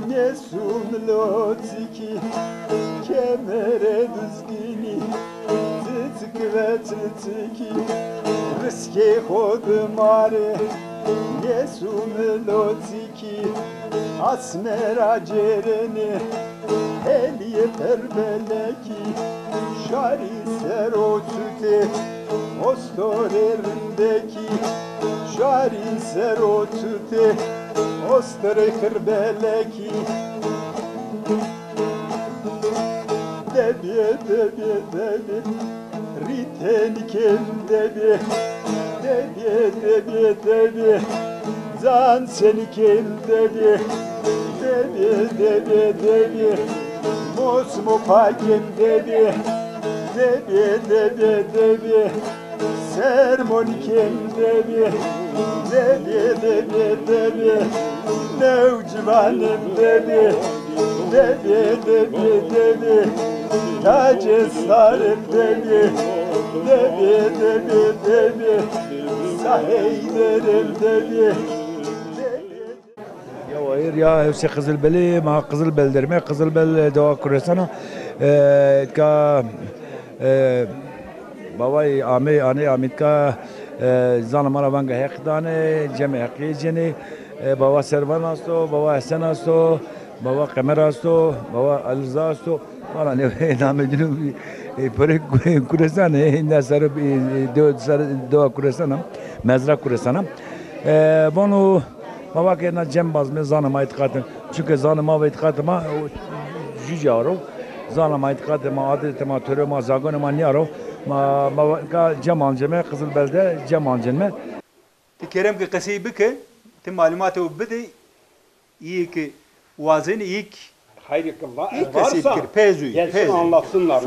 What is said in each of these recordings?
nesum lotiki kemere düzgini tıtık ve tıtıki riske hodmare nesum lotiki asmera cereni heliye perbeleki şari serotüte ostorerindeki şari serotüte ostore kırbeleki debi ritenken debi zan seniken debi mosmo pakem debi sermonikem debi nevcivanem debi tac esarem debi saheylerim debi Ya hayır ya hepsi Kızılbeli ma Kızılbel derme Kızılbel Doğa Kuresana ka babay ame ane amit ka zanamara vanga hekdane ceme hekijeni baba Servan asto baba Esen asto baba Kamer asto baba Alza asto valla ne namedinu pare Kuresana nasarı Doğa Kuresana mezra Kuresana bunu baba ke na cem bazme zanama itikatım çünkü zanama ve itikatıma jücaro zanama itikatıma adetima törema zagonuma niyaro ma ka cemal ceme Kızılbel'de cemal ceme kerem ki kasiyi bike te malumatı o bide iyi ki vazin ilk Hayır varsa gelsin anlatsınlar.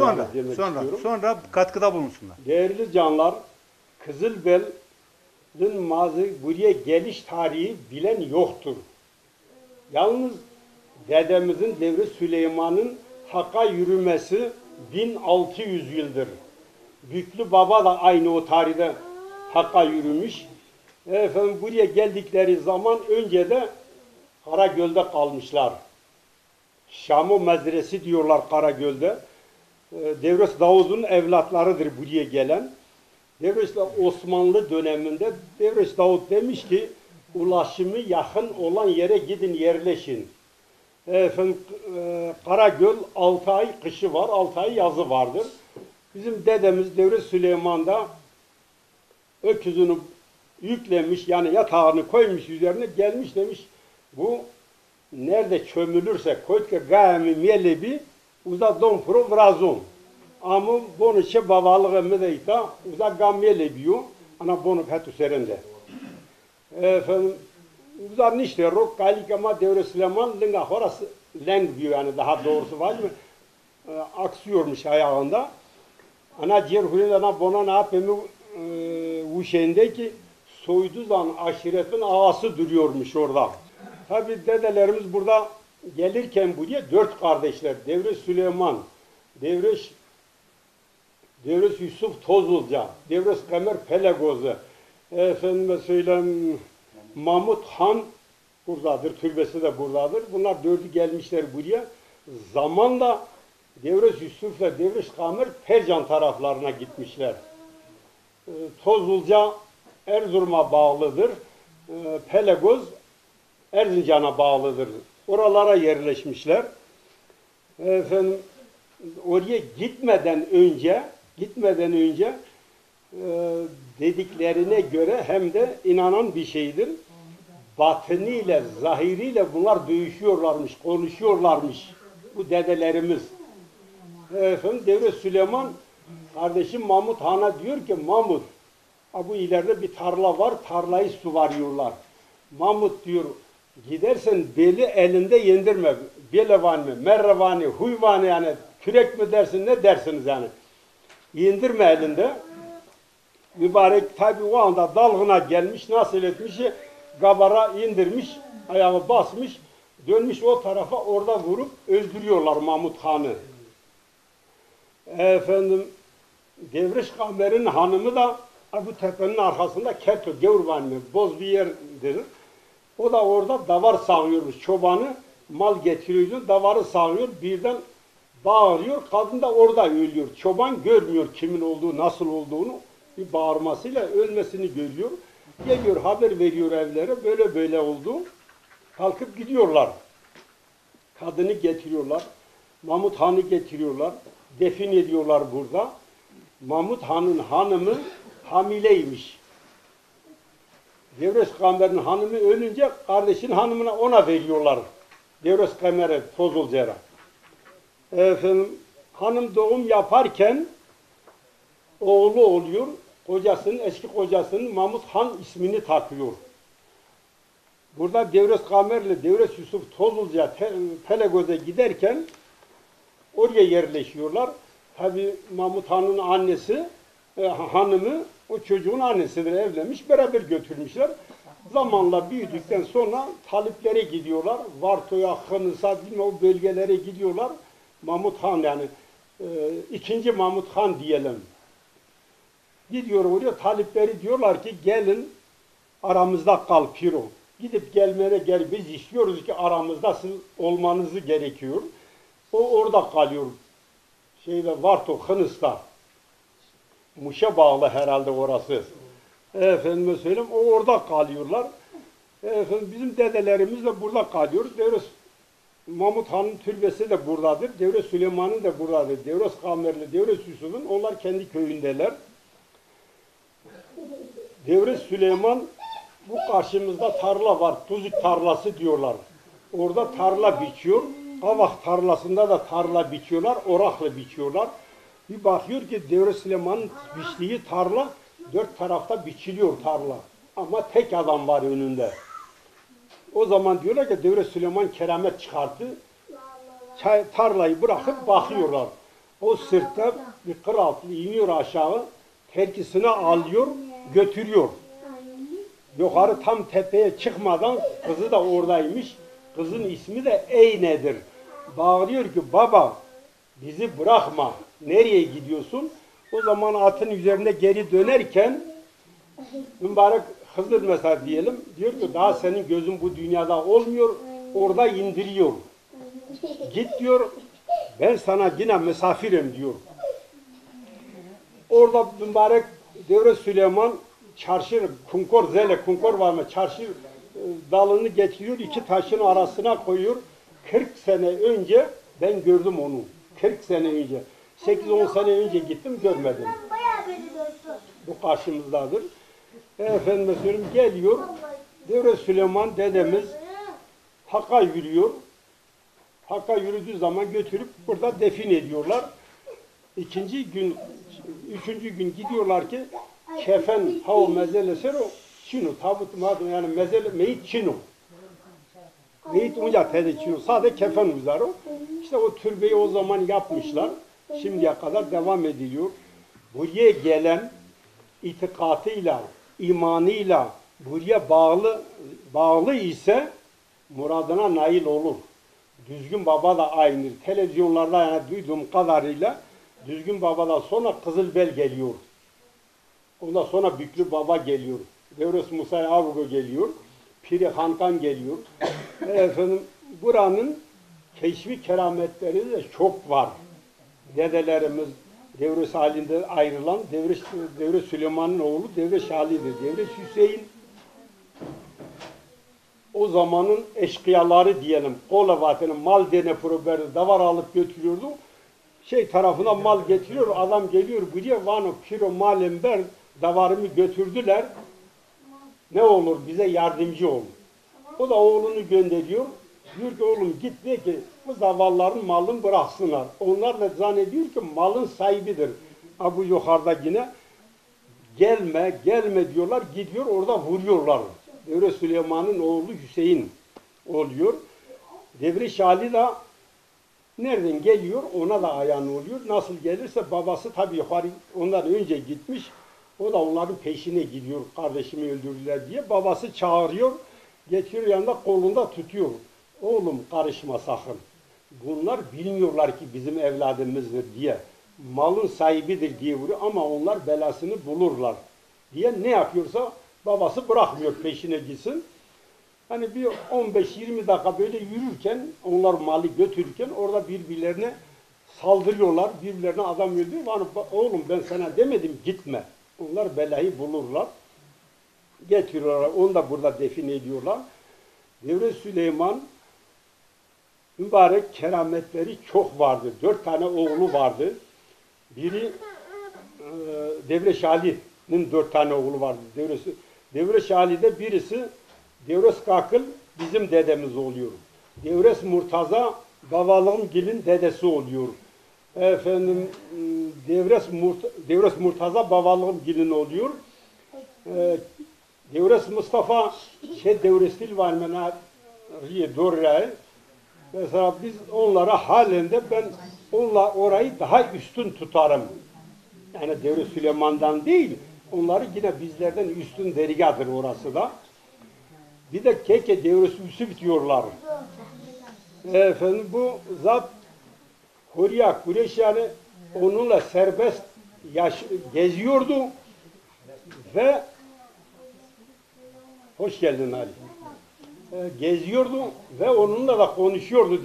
Sonra katkıda bulunsunlar. Değerli canlar, Kızılbel'in mazi buraya geliş tarihi bilen yoktur. Yalnız dedemizin devri Süleyman'ın Hak'a yürümesi 1600 yıldır. Büklü Baba da aynı o tarihte Hak'a yürümüş. Efendim buraya geldikleri zaman önce de Karagöl'de kalmışlar. Şamu Medresi diyorlar Karagöl'de. Devres Davud'un evlatlarıdır buraya gelen. Devres Osmanlı döneminde Devres Davud demiş ki ulaşımı yakın olan yere gidin yerleşin. Efendim, Karagöl 6 ay kışı var, 6 ay yazı vardır. Bizim dedemiz Devres Süleyman'da öküzünü yüklemiş, yani yatağını koymuş üzerine, gelmiş demiş bu nerede çömülürse koytke gayemi melebi uza don pro vrazon. Ama bunu çe babalığı medeyta uza gam melebiyo ana bunu petu serende. Efendim uza nişte rok kalik ama Devre Süleyman linga horası leng diyor, yani daha doğrusu var mı? Aksıyormuş ayağında. Ana diğer huyunda ana bona ne yapayım uşeyindeki soyduzan aşiretin ağası duruyormuş orada. Tabi dedelerimiz burada gelirken buraya 4 kardeşler. Devre Süleyman, Devreş Yusuf Tozulca, Devreş Kamer Pelegozu, efendime söyleyeyim Mahmut Han buradadır, türbesi de buradadır. Bunlar 4'ü gelmişler buraya. Zamanla Devreş Yusuf'la Devreş Kamer Percan taraflarına gitmişler. Tozulca Erzurum'a bağlıdır. Pelegoz Erzincan'a bağlıdır. Oralara yerleşmişler. Efendim, oraya gitmeden önce dediklerine göre hem de inanan bir şeydir. Batınıyla, zahiriyle bunlar dövüşüyorlarmış, konuşuyorlarmış bu dedelerimiz. Efendim, Devre Süleyman kardeşim Mahmut Han'a diyor ki Mahmut, bu ileride bir tarla var, tarlayı suvarıyorlar. Mahmut diyor, gidersen beli elinde yendirme. Belevan mı, merrevani, huyvani, yani kürek mi dersin, ne dersiniz yani. Yendirme elinde. Mübarek tabi o anda dalgına gelmiş, nasıl etmiş, gabara indirmiş, ayağı basmış, dönmüş o tarafa, orada vurup öldürüyorlar Mahmut Han'ı. Efendim, Devriş Kamer'in hanımı da bu tepenin arkasında Kerto, Gevurvan mı, boz bir yerdir. O da orada davar sağıyormuş. Çobanı mal getiriyor, davarı sağıyor. Birden bağırıyor. Kadın da orada ölüyor. Çoban görmüyor kimin olduğu, nasıl olduğunu. Bir bağırmasıyla ölmesini görüyor. Geliyor, haber veriyor evlere. Böyle böyle oldu. Kalkıp gidiyorlar. Kadını getiriyorlar. Mahmut Han'ı getiriyorlar. Defin ediyorlar burada. Mahmut Han'ın hanımı hamileymiş. Devres Kamer'in hanımı ölünce kardeşin hanımına ona veriyorlar. Devres Kamer'e Tozulcer'e. Efendim, hanım doğum yaparken oğlu oluyor. Kocasının, eski kocasının Mahmut Han ismini takıyor. Burada Devres Kamer ile Devres Yusuf Tozulca Telegöz'e giderken oraya yerleşiyorlar. Tabi Mahmut Han'ın annesi, hanımı o çocuğun annesidir, evlenmiş, beraber götürmüşler. Zamanla büyüdükten sonra taliplere gidiyorlar. Varto'ya, Hınıs'a, o bölgelere gidiyorlar. Mahmut Han yani ikinci Mahmut Han diyelim. Gidiyor oraya, talipleri diyorlar ki gelin aramızda kal Piro. Gidip gelmene gel, biz istiyoruz ki aramızda siz olmanızı gerekiyor. O orada kalıyor. Varto, Hınıs'ta. Muş'a bağlı herhalde orası. Efendime söyleyeyim, o orada kalıyorlar. Efendim, bizim dedelerimiz de burada kalıyor. Devres Mahmut Han'ın türbesi de buradadır. Devres Süleyman'ın da buradadır. Devres Kamerli, Devres Yusuf'un, onlar kendi köyündeler. Devres Süleyman, bu karşımızda tarla var. Tuzuk tarlası diyorlar. Orada tarla biçiyor. Kavak tarlasında da tarla biçiyorlar. Orakla biçiyorlar. Bir bakıyor ki Devres Süleyman'ın biçtiği tarla, dört tarafta biçiliyor tarla. Ama tek adam var önünde. O zaman diyorlar ki Devres Süleyman keramet çıkarttı. Tarlayı bırakıp bakıyorlar. O sırtta bir kıraltı iniyor aşağı. Terkisini alıyor, götürüyor. Yukarı tam tepeye çıkmadan kızı da oradaymış. Kızın ismi de Eyne'dir. Bağırıyor ki baba bizi bırakma. Nereye gidiyorsun? O zaman atın üzerine geri dönerken mübarek Hızır mesela diyelim. Diyor ki daha senin gözün bu dünyada olmuyor. Orada indiriyor. Git diyor. Ben sana yine misafirim diyor. Orada mübarek Devres Süleyman çarşı, kunkor var mı? Çarşı dalını getiriyor, iki taşın arasına koyuyor. 40 sene önce ben gördüm onu. 40 sene önce. 8-10 sene önce gittim, görmedim. Bu karşımızdadır. Efendime söyleyeyim, geliyor. Devres Süleyman dedemiz Hakk'a yürüyor. Hakk'a yürüdüğü zaman götürüp burada defin ediyorlar. Üçüncü gün gidiyorlar ki kefen hav mezele sero çinu tabut madem yani mezele meyit çinu. Meyit onca tede çinu. Sadece kefen uzar o. İşte o türbeyi o zaman yapmışlar. Şimdiye kadar devam ediliyor. Buraya gelen itikatıyla, imanıyla buraya bağlı ise muradına nail olur. Düzgün Baba da aynı. Televizyonlarda yani duyduğum kadarıyla Düzgün Baba'dan sonra Kızılbel geliyor. Ondan sonra Büklü Baba geliyor. Devres Musa Avgo geliyor. Piri Hankan geliyor. Efendim buranın keşfi kerametleri de çok var. Dedelerimiz Devres halinde ayrılan Devres Süleyman'ın oğlu Devres Ali'dir. Devres Hüseyin o zamanın eşkıyaları diyelim. Kolavat'ın mal dene proberdi davar alıp götürüyordu. Tarafına mal getiriyor, adam geliyor buraya vano piro malem ber davarımı götürdüler. Ne olur bize yardımcı ol. O da oğlunu gönderiyor. Diyor ki oğlum git de ki bu zavalların malını bıraksınlar. Onlar da zannediyor ki malın sahibidir. Bu yukarıda yine gelme diyorlar. Gidiyor orada vuruyorlar. Devre Süleyman'ın oğlu Hüseyin oluyor. Devre Ali de nereden geliyor ona da ayağını oluyor. Nasıl gelirse babası tabii yukarı ondan önce gitmiş. O da onların peşine gidiyor. Kardeşimi öldürdüler diye. Babası çağırıyor. Getiriyor yanında kolunda tutuyor. Oğlum karışma sakın. Bunlar bilmiyorlar ki bizim evladımızdır diye. Malın sahibidir diye vuruyor ama onlar belasını bulurlar diye ne yapıyorsa babası bırakmıyor peşine gitsin. Hani bir 15-20 dakika böyle yürürken, onlar malı götürürken orada birbirlerine saldırıyorlar, birbirlerine adam öldürüyor. Hani oğlum ben sana demedim gitme. Onlar belayı bulurlar. Getiriyorlar, onu da burada define ediyorlar. Devlet Süleyman mübarek kerametleri çok vardı. 4 tane oğlu vardı. Biri Devre Şali'nin 4 tane oğlu vardı. Devre Şali'de birisi Devres Kakıl bizim dedemiz oluyor. Devres Murtaza Babalığımgil'in dedesi oluyor. Efendim Devres Murtaza Babalığımgil'in oluyor. Devres Mustafa Devrestil var mena Dorre. Mesela biz onlara halen de ben orayı daha üstün tutarım. Yani Devlet Süleyman'dan değil, onları yine bizlerden üstün dergadır orası da. Bir de Keke Devlet Yusuf diyorlar. Efendim bu zat Hurya Kureş yani onunla serbest geziyordu ve hoş geldin Ali. Geziyordu ve onunla da konuşuyordu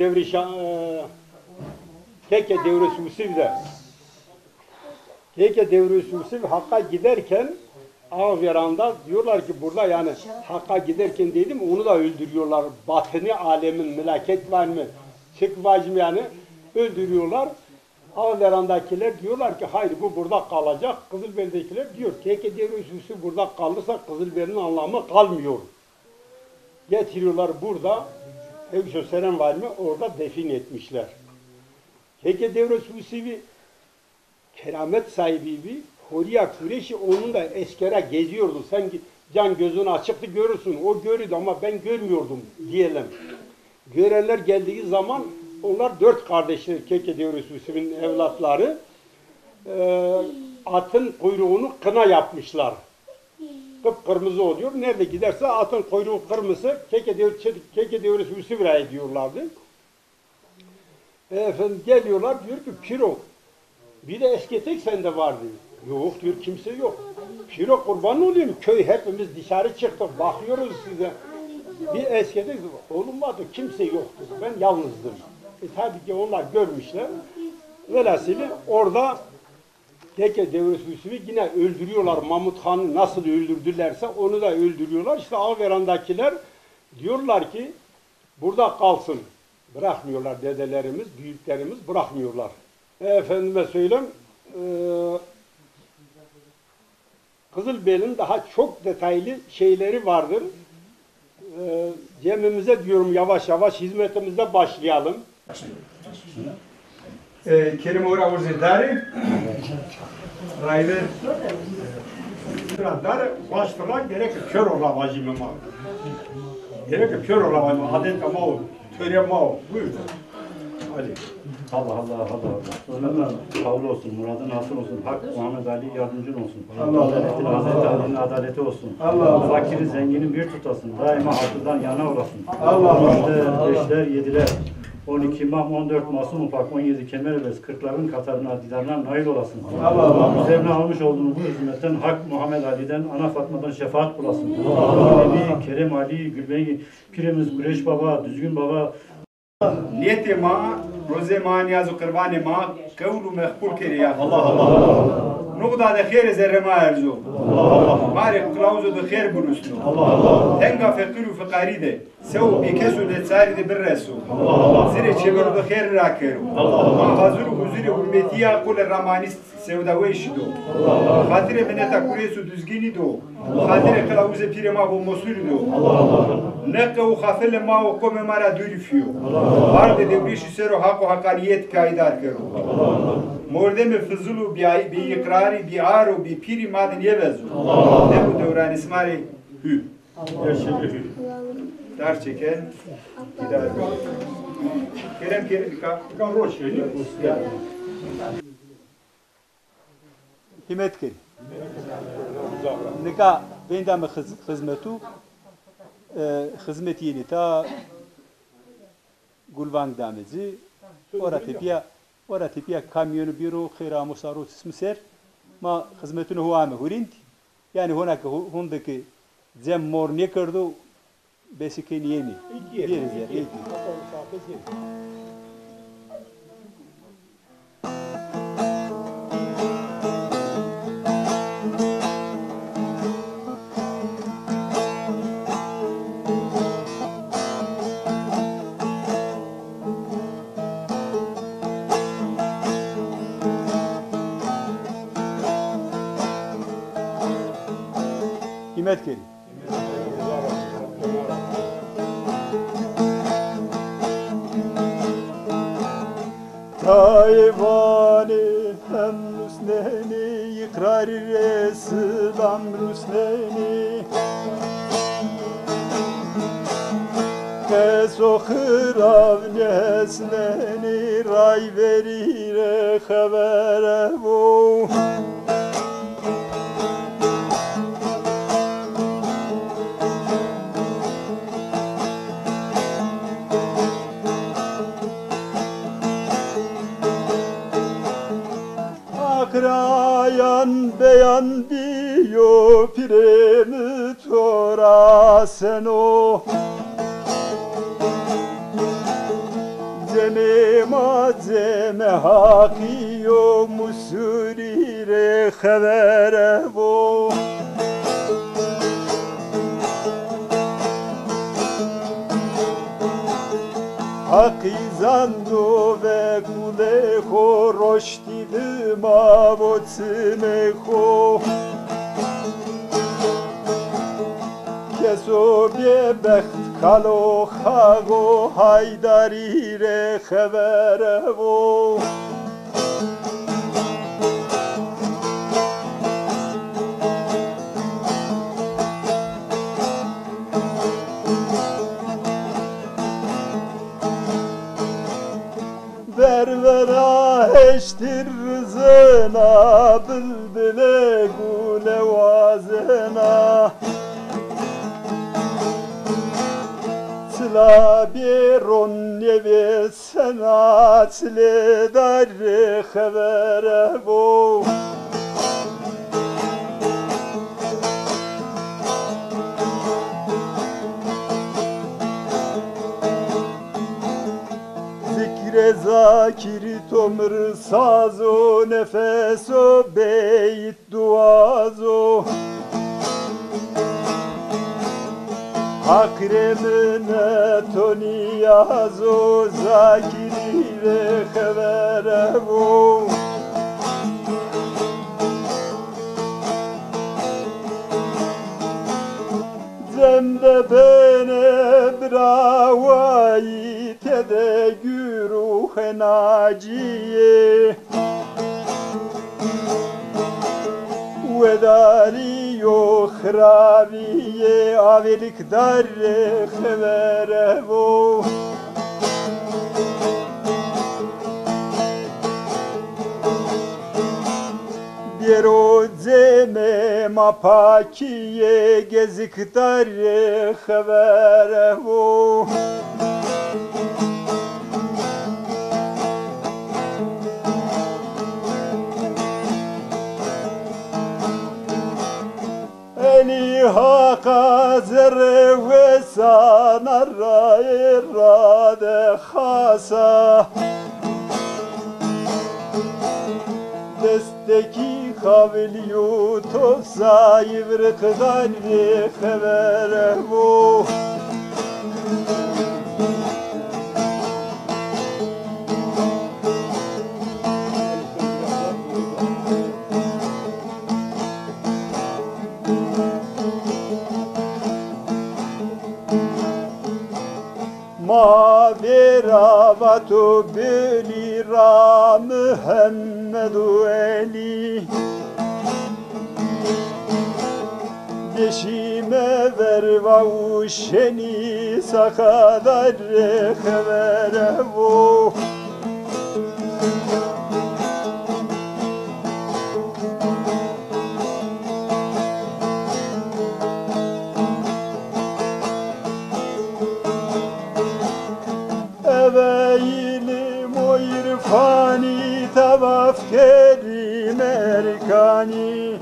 Keke Devlet Yusuf'da. Keke Devlet Yusuf Hakk'a giderken Ağveran'da diyorlar ki burada yani Hakk'a giderken dedim onu da öldürüyorlar. Batını alemin melaket var mı? Çık var mı yani? Öldürüyorlar. Ağveran'dakiler diyorlar ki hayır bu burada kalacak. Kızılbeli'dekiler diyor Keke Devlet Yusuf burada kalırsa Kızılbeli'nin anlamı kalmıyor. Getiriyorlar burada. Hevşo Seren var mı? Orada defin etmişler. Keke Devlet Yusuf'u keramet sahibi Huriya Kureşi onun da eskere geziyordu. Sen can gözünü açıktı görürsün. O görüyordu ama ben görmüyordum diyelim. Görenler geldiği zaman onlar 4 kardeşler Keke Devlet Yusuf'un evlatları atın kuyruğunu kına yapmışlar. Kıpkırmızı oluyor. Nerede giderse atın kuyruğu kırmızı Keke Devlet Yusuf'a ediyorlardı. Efendim geliyorlar diyor ki Piro bir de esketek sende var diyor. Yok diyor kimse yok. Piro kurban olayım köy hepimiz dışarı çıktık bakıyoruz size. Bir esketek oğlum vardı kimse yoktu. Ben yalnızdım. Tabii ki onlar görmüşler. Velhasili orada Keke Devlet Yusuf'u yine öldürüyorlar. Mahmut Han'ı nasıl öldürdülerse onu da öldürüyorlar. İşte Ağveran'dakiler diyorlar ki burada kalsın. Bırakmıyorlar dedelerimiz, büyüklerimiz bırakmıyorlar. Efendime söyleyeyim, Kızılbeli'nin daha çok detaylı şeyleri vardır. Cemimize diyorum yavaş yavaş hizmetimize başlayalım. Kerim Ora Urzidari, Raylı Dar baştıra gerek kör ola vacimema. Gerek kör ola vacimema. Adet ama o, töre ama o. Buyur. Hadi. Allah Allah Allah Allah. Kavlu olsun, muradın hasıl olsun. Hak Muhammed Ali yardımcın olsun. Adaletin Hazreti Ali'nin adaleti olsun. Fakiri zenginin bir tutasın. Daima haklıdan yana olasın. Beşler, yediler. 12 imam, 14 masum ufak, 17 kemer ebez, 40'ların katarına, didarına nail olasın. Üzerine almış olduğunu bu hizmetten Hak Muhammed Ali'den, Ana Fatma'dan şefaat bulasın. Nebi, Kerem Ali, Gülbey, Pirimiz, Kureş Baba, Düzgün Baba, نیت ما روز ما نیاز و قربان ما قول و مقبول کری یا Allah Allah. نقطه ده خیر زر ما ارزو مارک کلاوزو ده خیر برسنو تنگا فقیر و فقاری ده سو بیکسو ده ساری ده برسو زیر چبر ده خیر را کرو ما حضور و حضور حرمتیا قول رمانیست سوداوی شدو خاطر منتا کوریسو düzgini do خاطر کلاوز پیر ما و مسئول دو نقه و خافل ما و قوم ما را دوری فیو بارد devriş سر و حق و حقانیت پایدار کرو مردم فضل و بی اقراری بی عار و بی پیری مادن یوزو ne bu dövran ismari hü dar çeken gider kerem ka roş Himmet keri. Nika bendam hizmetu hizmetiyeni ta Gulvang damezi ora tipiya kamyonu büro khira musarut ismiser ma hizmetunu huwa mehurind yani hunaka hundaki zem mor ne kardu Besikin yeni. İki Yeriz yer. iki. Bakalım saate gir. Himmet gelin. Tayvani hem Rusneni ikrar Resulam Rusneni Keso khirav nesneni ray verire khabere bu Akrayan beyan diyo piremi tora seno Zeme mazeme hakiyo musurire khabere bo Hakizando ve gule ho roşti dıma votsime ho Keso bie bext kalo hago haydarire khabere vo Bervera eştir rızına bülbüle gule vazına Sıla biron neve senat le darre habere bu Zakiri tomr sazo nefeso beyt duazo Akremine toniyazo zakiri ve habere bu Zemde bene bravayı tede güruh naciye Vedari yo khraviye avelik darre khvere vo Biero zeme mapakiye gezik darre khvere vo Eli haka zerre ve sanarra irade khasa Desteki kavliyu tosa yivr kıdar ve khevere bu Ma veravatu beli ra Muhammedu eli Deşime vervavu şeni sakadar khevere vu Eveilim o irfani tavaf kerim erkani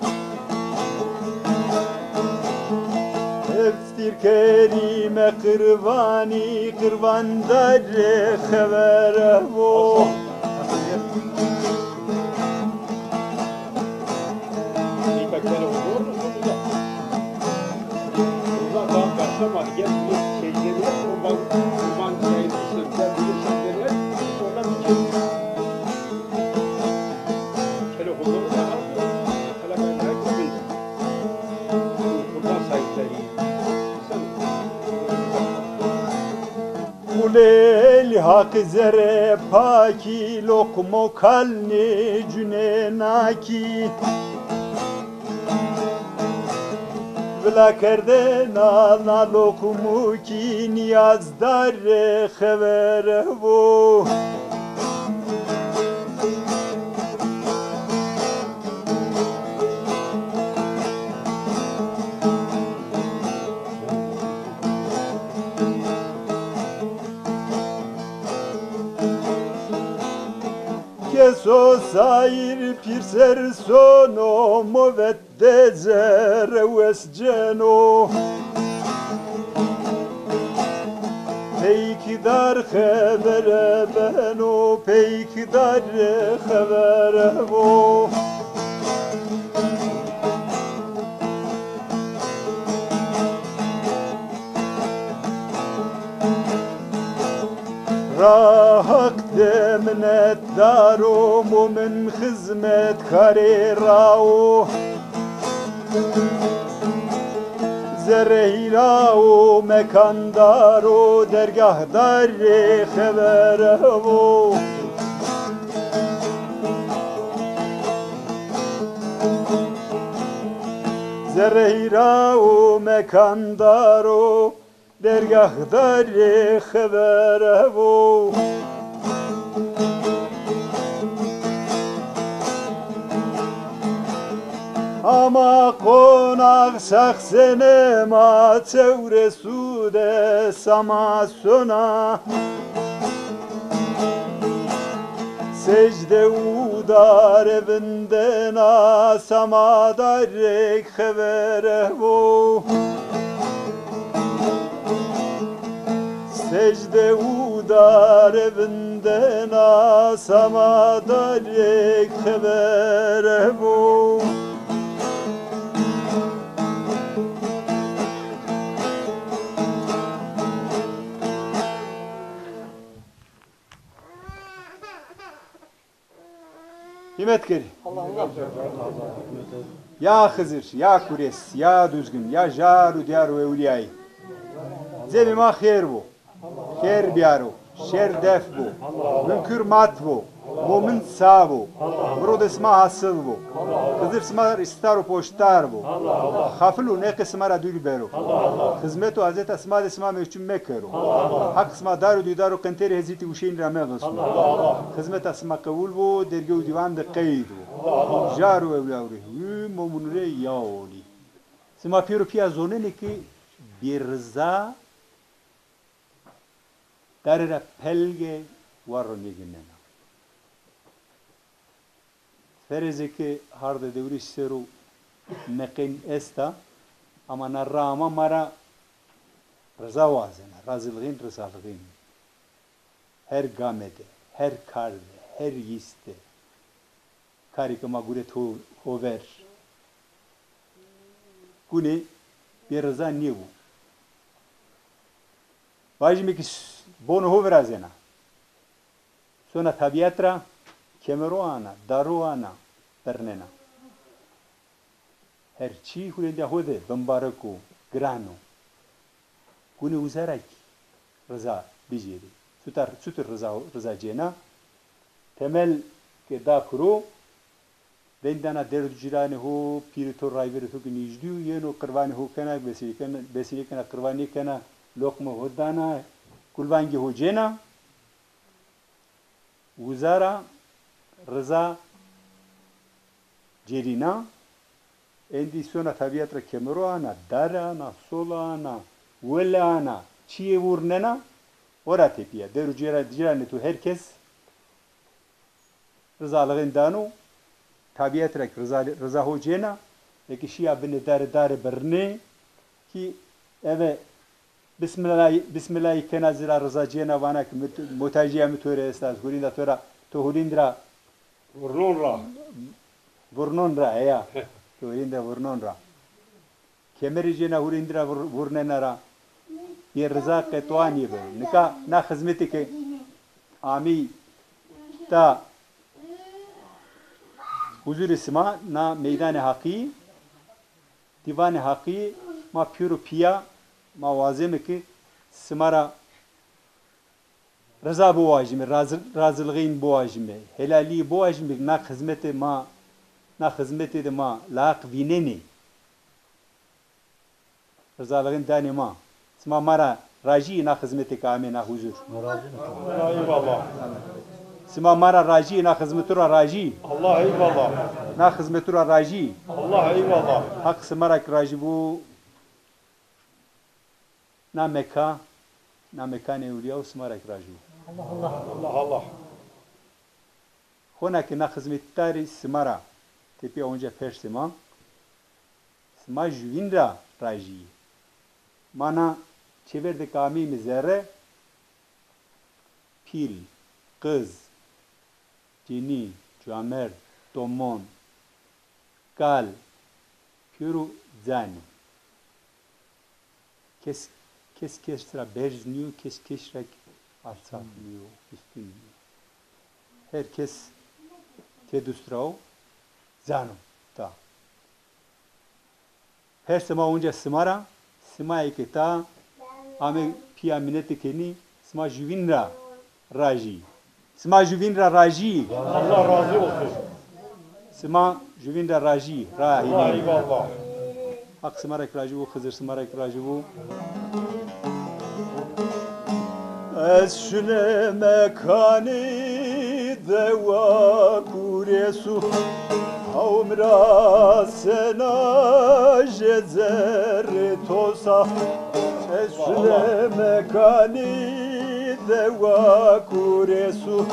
دیر کریم قربانی قربان در خبره و Kuleli hak zere paki lokmo kalni cünenaki Vla kerde na lokmu ki niyazdar xebere bu Keso sair pirser sono movet zere wesceno Peykidar xebere beno peykidar xebere bo راحق دمنت دارم و من خدمت کاری راو زرهیرا و مکاندار و درگاه دار خبره و زرهیرا و مکاندار و درگاه دار خبره و ama konak saksene ma çevre sude sama sona secde udar evinden sama darek xebere bu secde udar evinden sama darek xebere bu Himmet geri. Ya Hızır, ya Kures, ya Düzgün, ya Jaru Diyar ve Evliyayı. Zebima khair bu. Khair biyaru. Şer def bu. Münkür mat bu. Mumin sağ bu. Murud isma hasıl bu. Hızır isma istaru poştar bu. Haflu ne kısmara dül beru. Hizmetu Hazret Esma isma meçhum mekeru. Hak isma daru didaru kenteri heziti uşeyn rame gısmu. Hizmet isma kabul bu. Derge u divan de qeyd bu. Jaru evlavri. Mumunre yaoli. Sima piru pia zone ne ki bir rıza darera pelge varro neginena. Ferezeki harde devri seru mekin esta ama narrama mara rıza vazena, razılığın rızalığın. Her gamede, her karde, her yiste karikama guret hover. Gune bir rıza niye bu? Vajmi ki bono hovera zena. Sonra tabiatra kemeroana, daroana, pernena. Her çi hulende hode, bambarako, grano. Gune uzarak rıza bijeri. Sütür rıza cena. Temel ke da kuro Dendana derdu jirani ho piritor rayveri ho kinijdu yeno qurvani ho kana besili kana qurvani kana lokma hodana kulvangi ho jena wuzara rıza cerina endi sona tabiatra kemeroana darana solana welana çiye vurnena ora tepiya derdu jirani tu herkes rızalığın danu tabiat rek rıza hocena eki şia bine dar berne ki Evet. Bismillah kenazira rıza cena vanak motajiya mütöre esas hurinda tora to hurindra vurnonra ya to hurinda vurnonra kemeri cena hurindra vurnenara ye rıza ketwani be nika na hizmeti ke ami ta huzur isma na meydan haki divan haki ma puru piya ma vazim ki smara rıza bu vajime razılığın bu vajime helali bu vajime na hizmeti de ma laq vineni rızalığın dani ma sma mara raji na hizmeti kame na huzur Eyvallah. sma mara raji na hizmetura raji Allah eyvallah. na hizmetura raji Allah eyvallah. hak smara raji bu na mekane evliya و smara raji Allah Allah. هناك na hizmettari smara tepe onca persema sma juvinra raji mana çevirde kami mizere pil kız cini camer tomon kal puru zani kes sıra berjniyor kes keşrek alçalmıyor üstünlüyor herkes tedustrao zano ta her sema onca smara sma eketa ame pia minete keni sma juvinra raji sma juvinra raji Allah razı olsun. sma juvinra raji Allah rahi eyvallah. hak smara raji bu hızır smara raji bu esşüne mekani deva kuresu Haumra sena jezer tosa esle mekani deva kuresu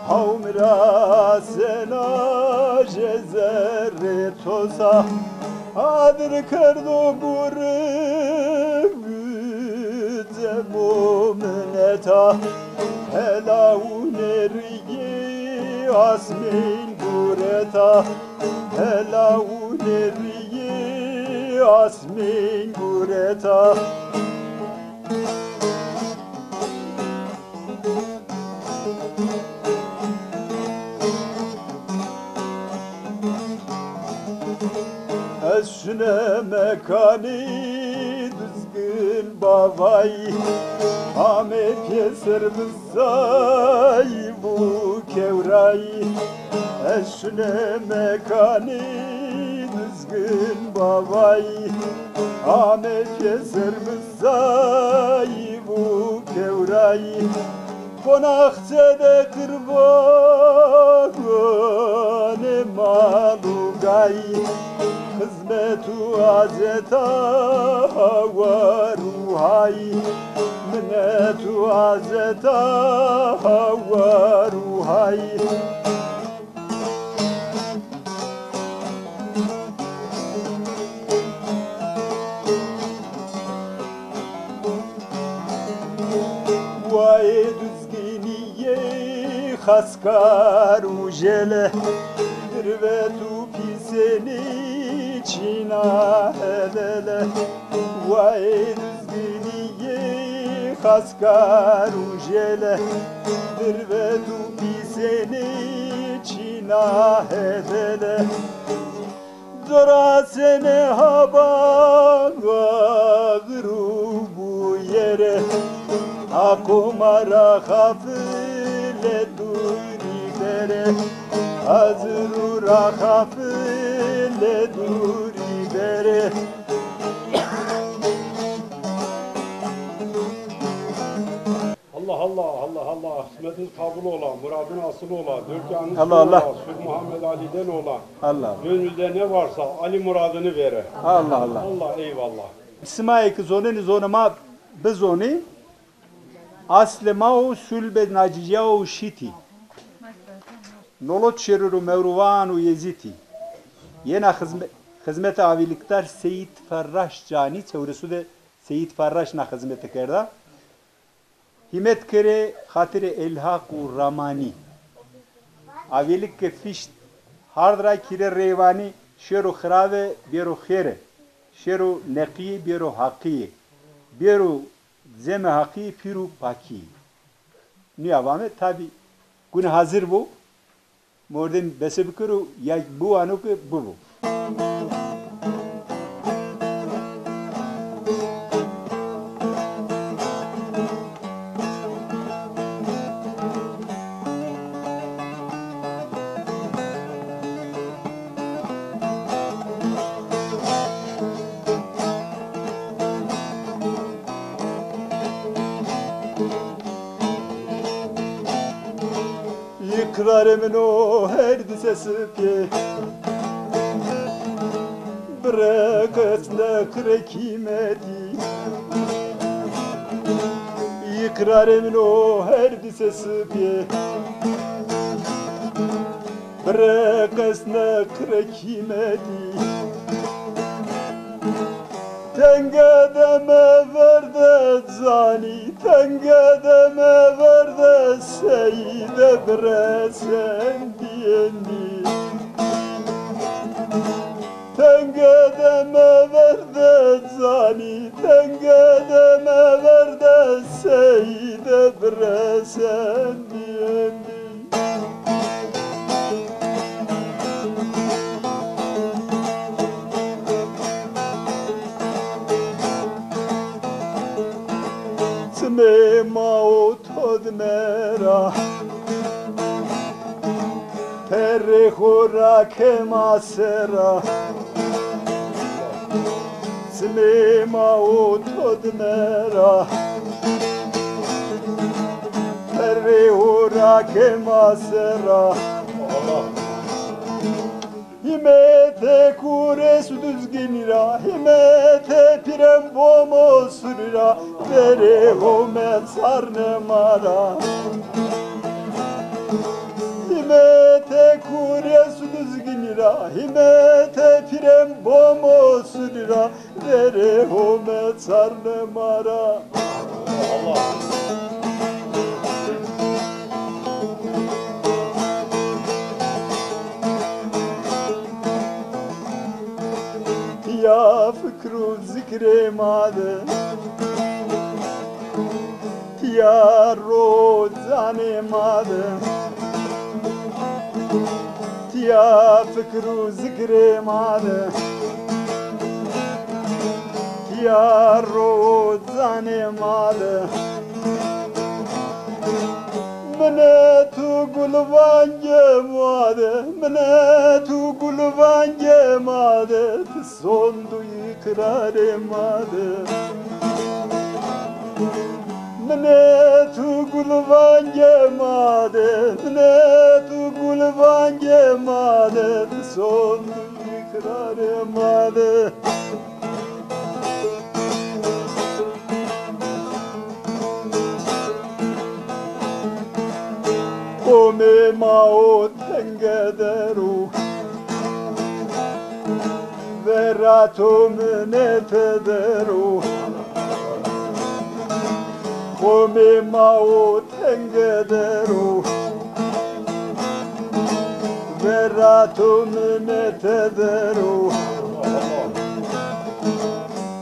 Haumra sena jezer tosa adır kardo gurı zemumneta helauneriyi asmin gureta helauneriyi asmin gureta esşine mekani düzgün babayı Ahmet yeser mızay bu kevrayı Eşne mekani düzgün babayı Ahmet yeser mızay bu kevrayı Konakçede kırbanı malugayı Hizmetu azeta hava ruhayı Minnetu azeta hava ruhayı Vay düzginiye haskaru jele Dirvetu piseni çina helele Vay düzginiye haskaru jele Dirvetu piseni çina helele Zora sene haba bu yere Akumara hafile duri bere Hazrura hafile duri bere Allah Allah Allah Allah. Hizmetin kabul ola, muradın asıl ola, dört yanı Allah Allah. Sür Muhammed Ali'den ola. Allah Gönülde ne varsa Ali muradını vere. Allah Allah Allah eyvallah. İsmail zoneni zonama bezoni aslema sülbe naciya şiti Nolot şeruru mevruvan yeziti Yena hizmet aviliktar Seyit Ferraş Cani çevresu de Seyit Farraş na hizmet kerda. Himet kere hatire elhaq u ramani. Avelik ke fiş hardra kire revani şeru khirave beru khere. Şeru neqi beru haqi. Beru zeme haqi piru paki. Ni avame tabi gün hazır bu. Morden besebkuru ya bu anuk bu. İkrarımın o her disesi pie Bırakıtla krekimeti İkrarımın o her disesi pie Bırakıtla krekimeti Tengedeme verde zani, tengedeme verde seyde bresen diyeni. Tengedeme verde zani, tengedeme verde seyde bresen diyeni. Me mao tod mera per khora ke masera me mao tod mera per khora ke masera Himete kures düzginira, himete pirem bomo surira, vere homet sarne mara. Himete kures düzginira, himete pirem bomo surira, vere homet sarne mara. Allah. Ya fikru zikre made Ya rozane made Ya fikru zikre made Ya rozane made Mene tu gulvange made, mene tu gulvange made, sondu ikrare made. Mene tu gulvange made, mene tu gulvange made, sondu ikrare made. Come mao tengederu Veratum netederu Come mao tengederu Veratum netederu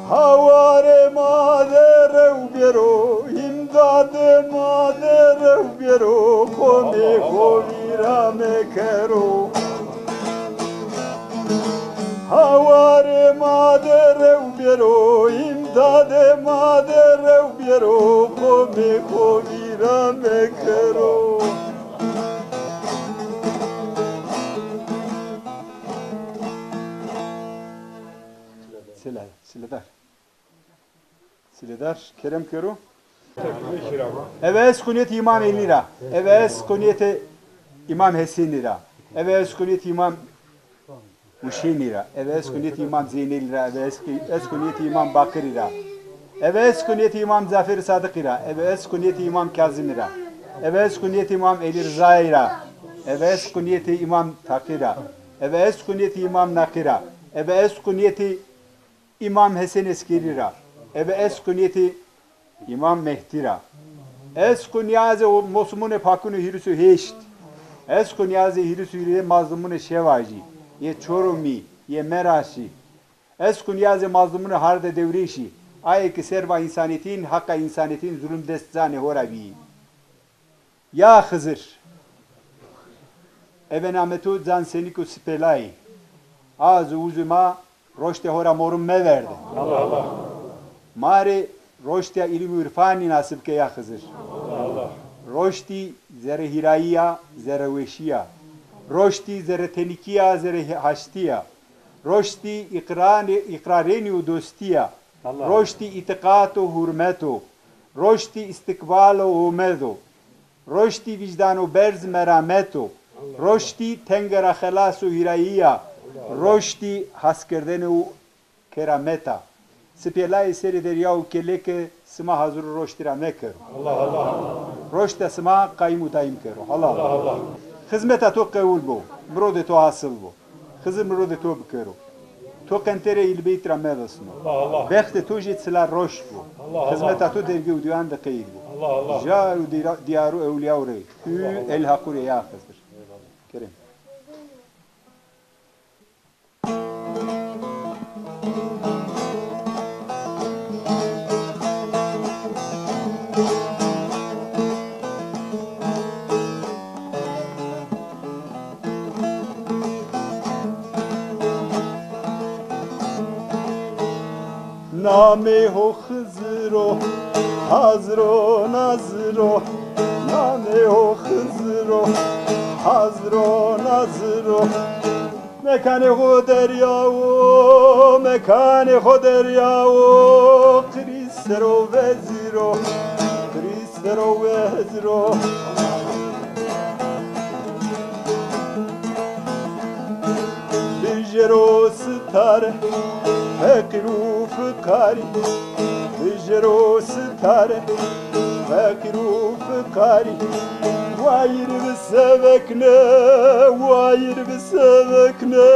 Havare madere ubiero imdade madere ubiero come hovira me kero Havare madere ubiero imdade madere ubiero come hovira me kero Siledar, Kerem Keru. Evet, kunyet İmam Elnira. Evet, kunyet İmam Hesenira. Evet, kunyet İmam Muşenira. Evet, kunyet İmam Zeynelira. Evet, kunyet İmam Bakırira. Evet, kunyet İmam Zafer Sadıkira. Evet, kunyet İmam Kazimira. Evet, kunyet İmam Ali Rızaira. Evet, kunyet İmam Takira. Evet, kunyet İmam Nakira. Evet, kunyet İmam Hesen Eskirira. ebe eskuniyeti İmam Mehdira. Eskunyaze o mosumune pakunu hirüsü heşt. Eskunyaze hirüsü ye mazlumune şevaji. Ye çoromi, ye meraşi. Eskunyaze mazlumune harde devrişi. Aye ki serva insaniyetin, hakka insaniyetin zulüm destzane horabi. Ya Hızır. Evenametu zan seniku spelay. Az uzuma roşte hora morum me verdi. Allah Allah. Mare roşte ilim irfani nasip ke ya Hızır. Allah. Roşti zere hiraiya, zere veşiya. Roşti zere tenikiya, zere haştiya. Roşti ikrareni u dostiya. Roşti itikatu hurmetu. Roşti istikbalu umedu. Roşti vicdanu berz merametu. Roşti tengera khelasu hiraiya. Roşti haskerdenu kerameta. Spelay seri deryav keleke sma hazır roştira mekir. Allah Allah. Roşta sma kaymu daim kero. Allah Allah Allah. Hizmeta to kavul bu. Mrode to hasıl bu. Hızı mrode to bikero. To kantere ilbeytra medasno. Allah Allah. Bekte to jitsla roş bu. Allah Allah. Hizmeta to dergi udiyan da kayil bu. Allah Allah. Jaru diyaru evliya ure. Hü el hakure ya Hızır. Kerim. Name ho Hızıro, Hazro Nazro. Name ho Hızıro, Hazro Nazro. Mekane ho deryao, mekane ho deryao. Kristero veziro, Kristero veziro. Bijero stare, Fekiru fıkari, Bijero stare, Fekiru fıkari. Vayir bisevekne, vayir bisevekne.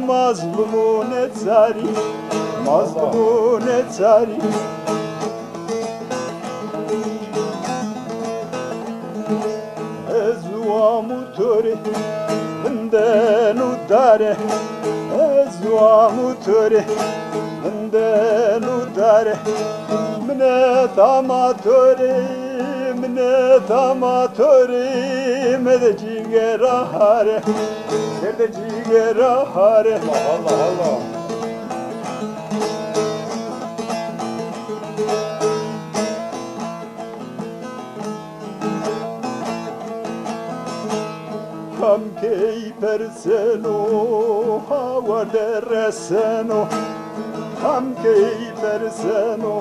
Mazlumun etzari, mazlumun etzari. Ezua mutore,nden udare. Ezua mutore,nden udare. Mnet amatore, mnet amatore. Mede cigera hare, mede cigera hare. Allah Allah. Kam kei perseno, hava derreseno. Kam kei perseno,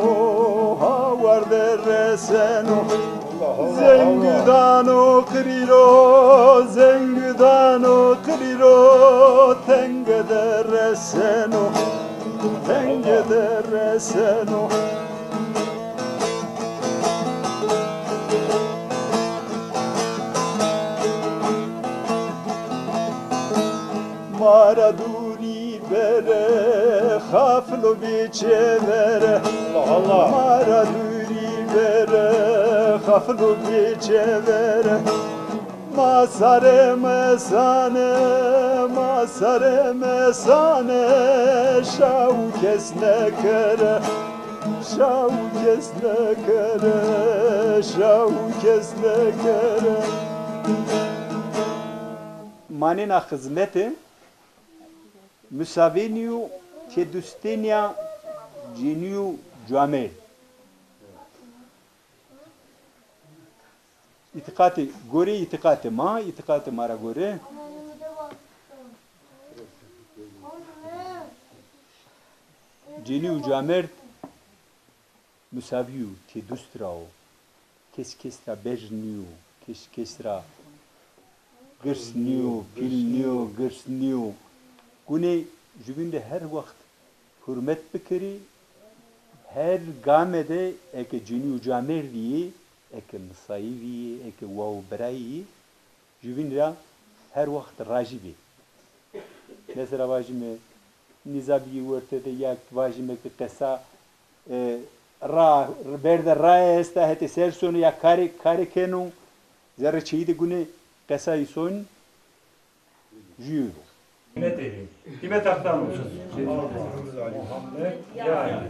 hava derreseno. Zengudano kriro, zengudano kriro. Tenge derreseno, tenge derreseno. Maraduri bere, haflo biçevere. Allah Allah. Maraduri bere, haflo biçevere. Masare mesane, masare mesane. Şav kesne kere, şav kesne kere, şav kesne kere. Manina hizmeti Müsaviniu tedustenia geniu camel. İtikati gore itikati ma itikati mara gore. Geniu camel müsaviu tedustrao. Keskestra bejniu, keskestra gırsniu, pilniu, gırsniu. Gune jübinde her vakit hürmet bikiri, her gamede eke cinu camer diye, eke mısayı diye, eke vav berayı, jübinde her vakit rajibi. Mesela vajime nizabi ortada yak vajime ki kesa را برد رای است هت سرسون یا کاری کنو زر چیده گونه قصای سون جیو Kime değil? Kime taktan olsun? Ya.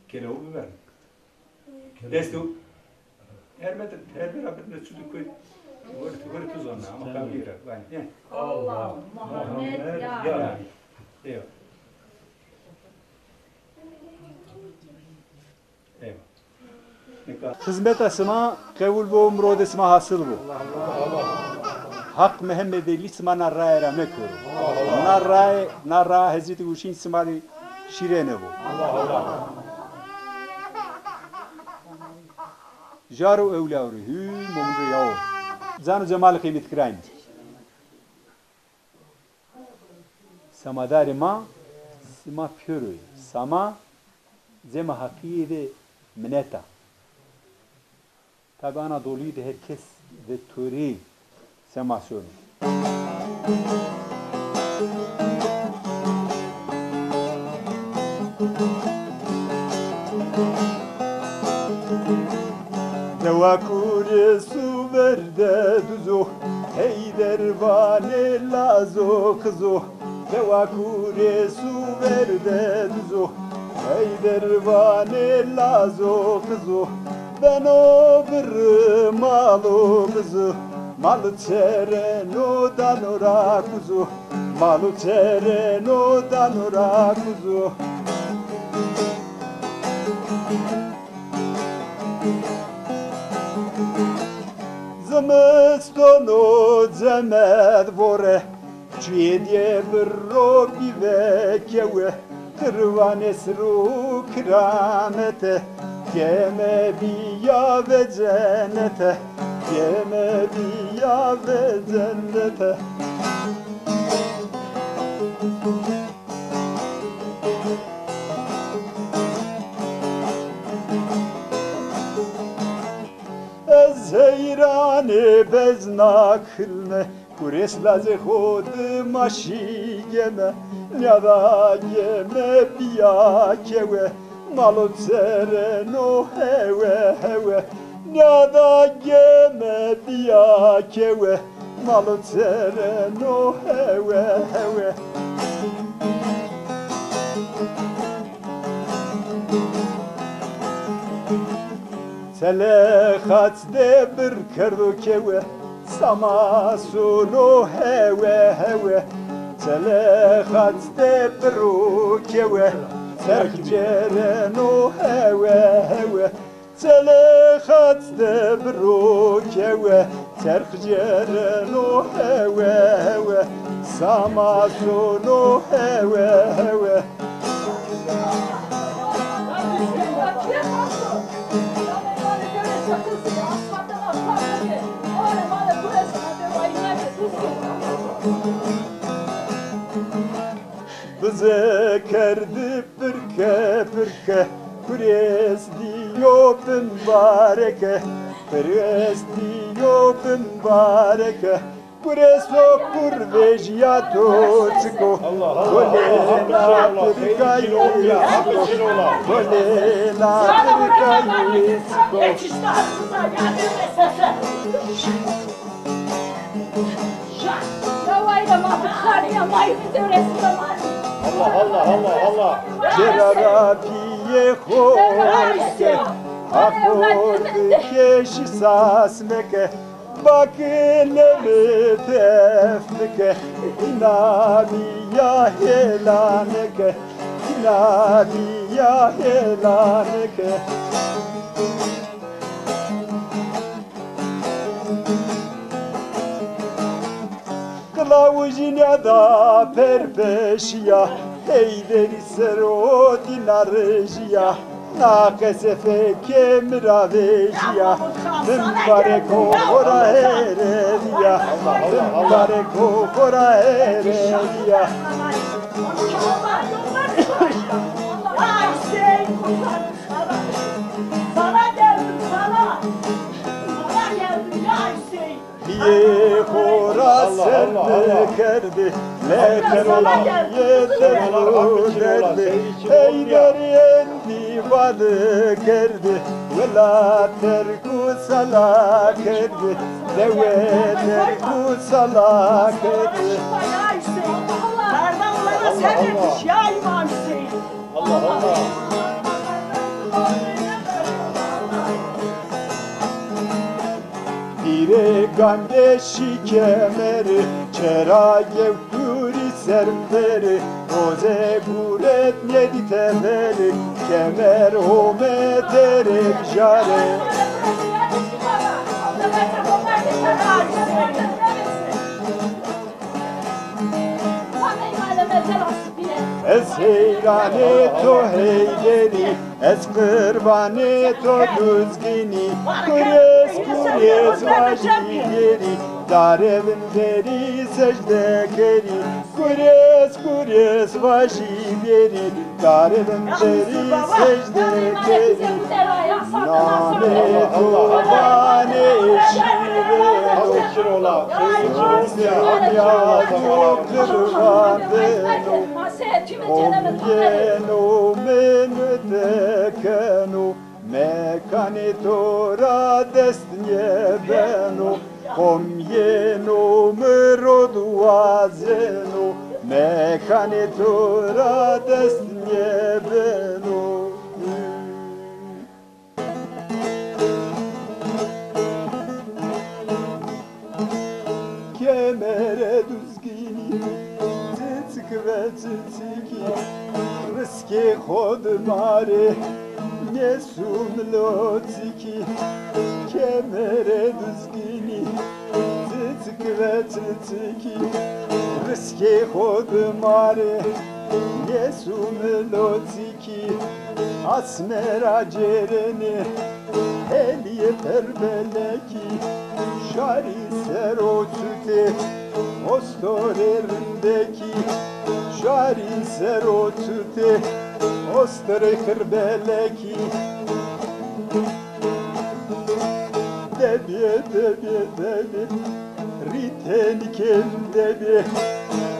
Kele o biber. Desto her bir abone çocuk koy. Var tuz ona ama kabira. Yani. Allah Muhammed ya. Eyvah. Eyvah. hizmet asma kabul bu umrod isma hasıl bu hak Muhammed isma narra ra mekuru narra Hazreti Hüseyin ismali şirene bu jaru evlavru hü mumru yav zanu cemal kıymet kirayn samadari ma sima pürü sama zema hakiyede mineta tabi Anadolu'yu da herkes ve töre sema söylüyor. Deva kuresu verde duzu hey dervane lazo kızı deva kuresu verde duzu hey dervane lazo kızı ben o bir malu kızı malu tereno danora kuzu malu tereno danora kuzu Zmestonu zemed vore Çiğdiye bir robi ve kewe Kırvanes ru kramete Keme biya ve cennete Keme biya ve cennete Ez heyrani bez nakılme Kures lazı khod maşi geme Nyada geme biya kewe Malo tereno hewe hewe Nyada geme biya kewe Malo tereno hewe hewe Telehat de bir kerdo kewe Sama sunu hewe hewe Telehat de bir kewe Terk cereno hewe hewe Telehat de bir kewe Terk cereno hewe hewe Sama sunu hewe hewe Bize kerdi pırke pırke Pres diyor bin bareke Pres diyor bin bareke Pres o kurvejiyato çıko Kolena pırkayı çıko Kolena pırkayı çıko Cerarapiye hoşke Akordu keşi sasmeke Bakılemi tefnike İnabi ya helaneke İnabi ya helaneke Kılavuzine da perpeşiya Heyderi sero dinarjiya Nakesefe kemiravejiya Dımbareko kora herediya Dımbareko kora herediya Sana geldim sana geldim ya Hüseyin Ye kora sende kerdi Meker olan yeter bu derdi Eyler yendi balı kerdi Vela terku salak erdi Deve terku salak erdi Kardanlara serilmiş ya İmam Hüseyin. Allah Allah. Dire gandeşi kemeri Çera gevturi sermderi Roze guret yedi temeli Kemer hometeri jare Ez heyrane to heyderi Ez kırbane to düzgini Kures kures vajideri Darevin deri secde keri Kures kures vajideri Darevin deri secde keri Nane to bane eşire Kirola. Ya kırvandeno Omyeno menötekeno Mekane tora destnje beno Omyeno mroduazeno Mekane tora destnje beno Kemere düzgini Tıtık ve tıtıki Rıske khod mare Nesum lotiki Kemere düzgini Tıtık ve tıtıki Rıske khod mare Nesum lotiki Asmera cereni Heliye perbeleki Şari serotüte Ostorerindeki Şari serotüte Ostore kırbeleki Debye debye debye Riteniken debye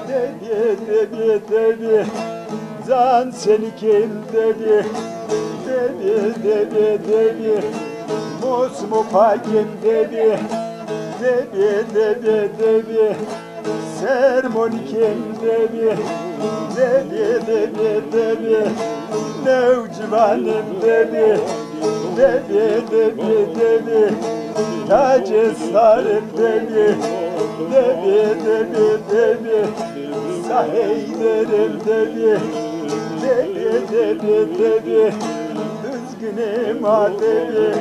Debye debye debye Zan seniken debye Debye debye debye Mosmo pakem debye Debye debye debye Sermonikem debye Debye debye debye Nevcivanem debye Debye debye debye Tace sarem debye Debye debye debye Saheylerim debye Debye debye debye Düzgünem debye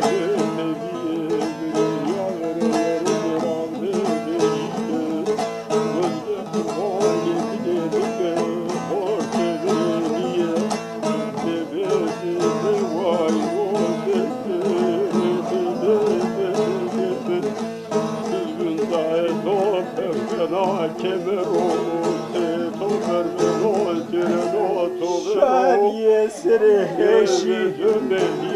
Şariye sere heşi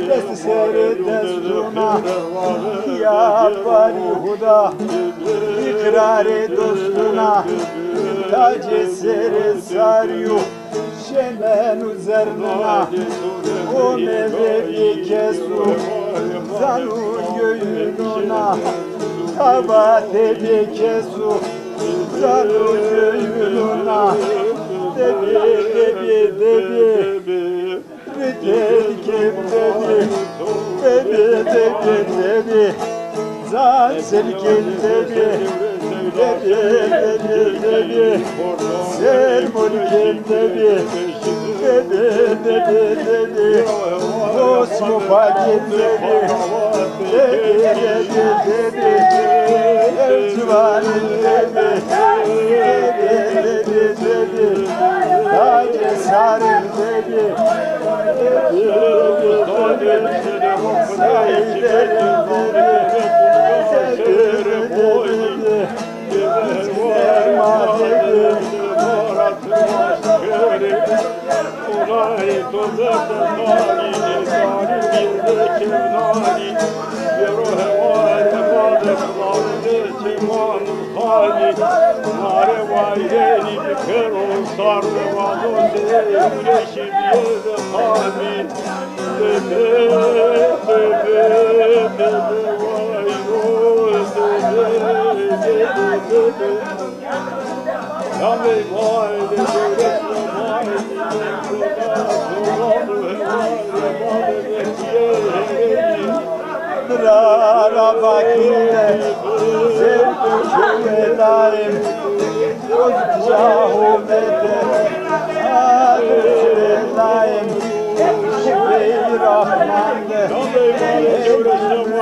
Dest sere destuna Ya bari huda İkrare dostuna Tace sere saryu Şemen üzerine O mevevi kesu Zanun göğünuna Tabate bir kesu Zanun göğünuna Debi debi debi Ritelim debi Debi debi debi Zan selkim debi Debi debi debi Sermonikim debi Debi debi debi Osmo fakim debi Debi debi debi Elcivanim debi Debi debi debi Tace sarım debi Debi debi debi Sayderim debi Seberim debi Serma debi mani mare vayreni kero sarve vadose güneşi diye kami bebe bebe bebe vayro bebe bebe Yame vayde göresle vayde Rara bakinde sevdim şüvelayim Özcahumete şüvelayim Şüve-i Rahman'de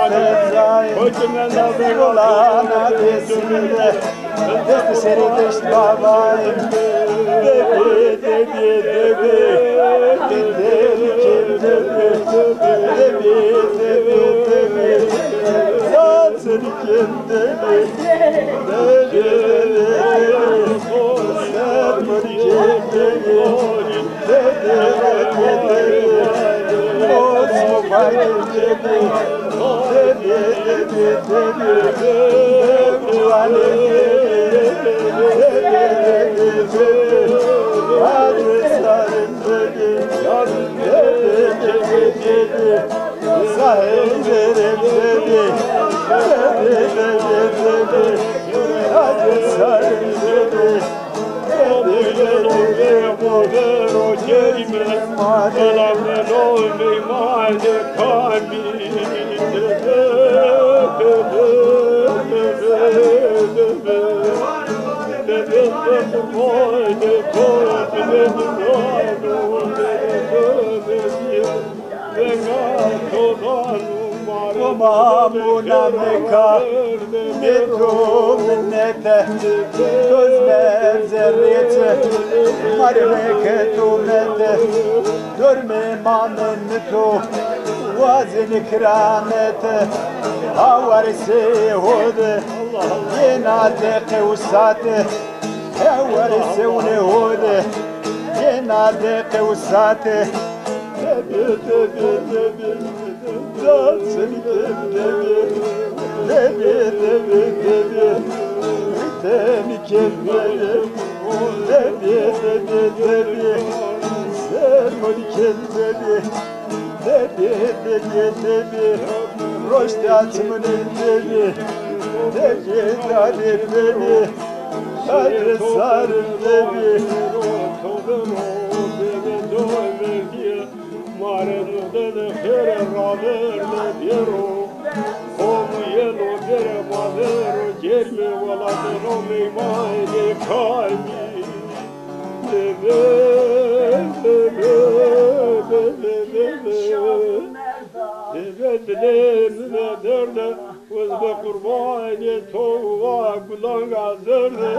Fezayim Kulağına desinde Dedi seni deş babayım Dedi dedi dedi Dedi kim dedi Dedi dedi dedi Zat seni kim dedi Dedi dedi Sen beni kim dedi Dedi dedi Osmu bayım dedi Dedi dedi dedi Kuvalim Adresarim dedi Sahillerim dedi Adresarim dedi Mamuna meka Netu minnete Gözme zerriyete Marmeketu mende Dörme manennetu Vazin ikramete Havarisi hude Yenate kevsate Havarisi hude Yenate kevsate Zat seni Seni kendine Sen onu kendine Roşti açımın endeni Adetleri Adresarım dedi Mareno de khere raver de diero Como hielo de madero Yerme vala de no me imagine calmi Derde Ve kurbani tova kulanga zerde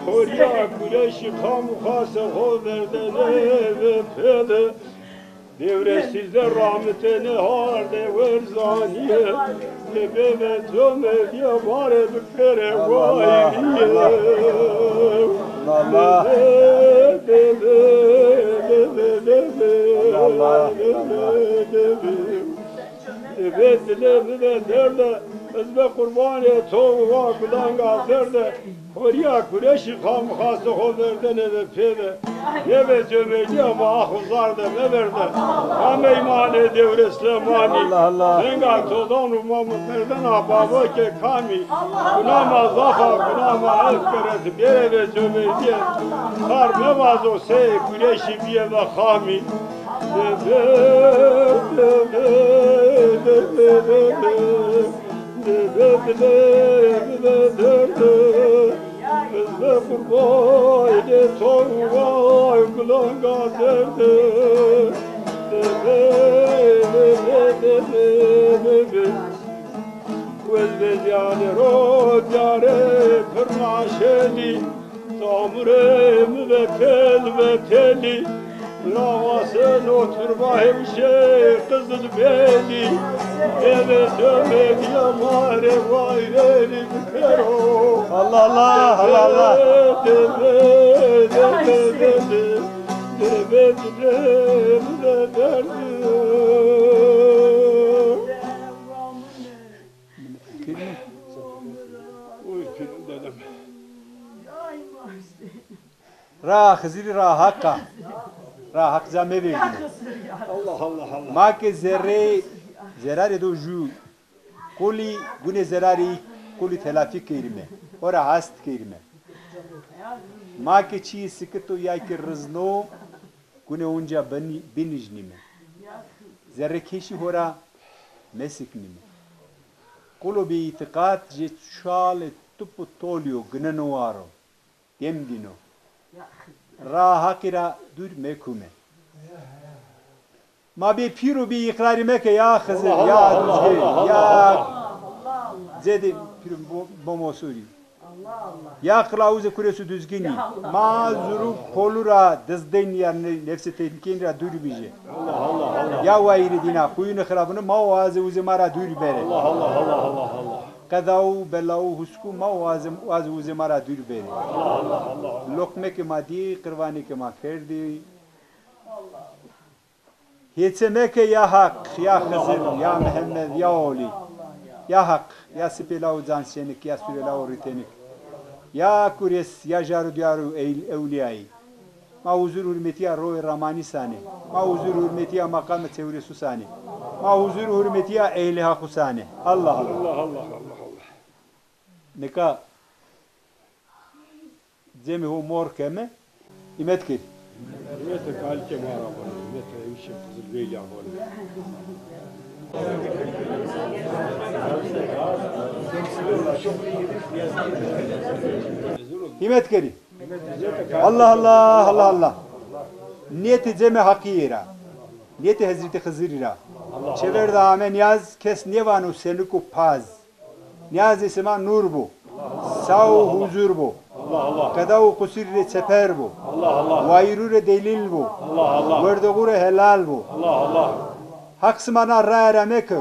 Korya kuleşi kamu kase hoverde Ve pede Devresizde rahmetine harde verzaniye Tebebe zömediye vare bükere vayriye Allah Derde Özbe kurbaniye toğuva kulanga zerde Korya kureşi kam hası hoverde ne de pede Yeve cömeli ama ahuzarda ne verde Ama imane devresle mani Allah Allah Rengar todan umamı nereden ababa ke kami Kunama zafa kunama ezkereti Yeve cömeli Kar mevazo sey kureşi biye ve kami Bizde kurbağaydı toğvay kulanga derdi Vezvez yani rodyare kırnaşeli Tamure müvekel ve teli Brava sen otur bahimşe kızıl beli Evet ömek yamare vayreli bükero Allah Allah Allah Allah Uy film dedim Ra Hızır ra Hakka. Ra Hak zame verdi. Allah Allah Allah. Ma ke zerare do ju. Koli gune zerari koli telafi kerime. Ora hast kerime. Ma ke çi sıkıntı ya ki rızno gune onca binijnime. Zerre keşi hora mesiknime. Kolo bi itiqat je şale tupu tolio gnanowaro. Demdino. Ra hakira dur mekume. Ma bi piro bi ikrari meke ya Hızır ya Düzgün ya Zedi piro bomosuri. Ya kılavuzu kuresu düzgünü. Ma zuru kolura dızden yani nefsi tehlikenira dur bije. Ya vayri dina kuyunu xirabını ma vazı uzi mara dur bere. Kadavu belau husku ma vazı uzi mara dur bere. Lokme ke madi kırvani ke ma kerdi. Yetsemeke ya hak ya Hızır ya Mehmet ya Oli. Ya hak ya sipelau zansenik ya sürelau ritenik. Ya kures ya jaru diyaru evliyayı. Ma huzur hürmetiya roy ramani sani. Ma huzur hürmetiya makamı tevrisu sani. Ma huzur hürmetiya ehli haku sani. Allah Allah. Allah Allah Allah Allah. Neka zemi hu mor keme imet kir. Mete kalke mara bana. Mete işe Hızır Beyli ahvalı. Himet keri. Allah Allah Allah Allah. Niyeti zeme hakira. Niyeti Hazreti Hızır'ira. Çevirde amen yaz kes nevanu senuku paz. Niyaz isma nur bu. Sav huzur bu. Kadavu kusirre seper bu. Vayrure delil bu. Verdogure helal bu. Haksmana râre mekir.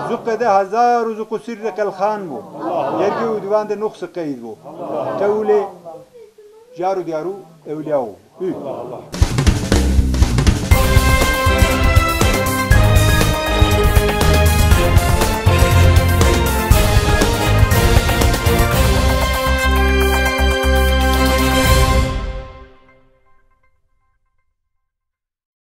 Zukkede hazar zuku sirre kelkhan bu. Yergi udvande nuksı kayid bu. Tevle jaru diyaru evliyavu.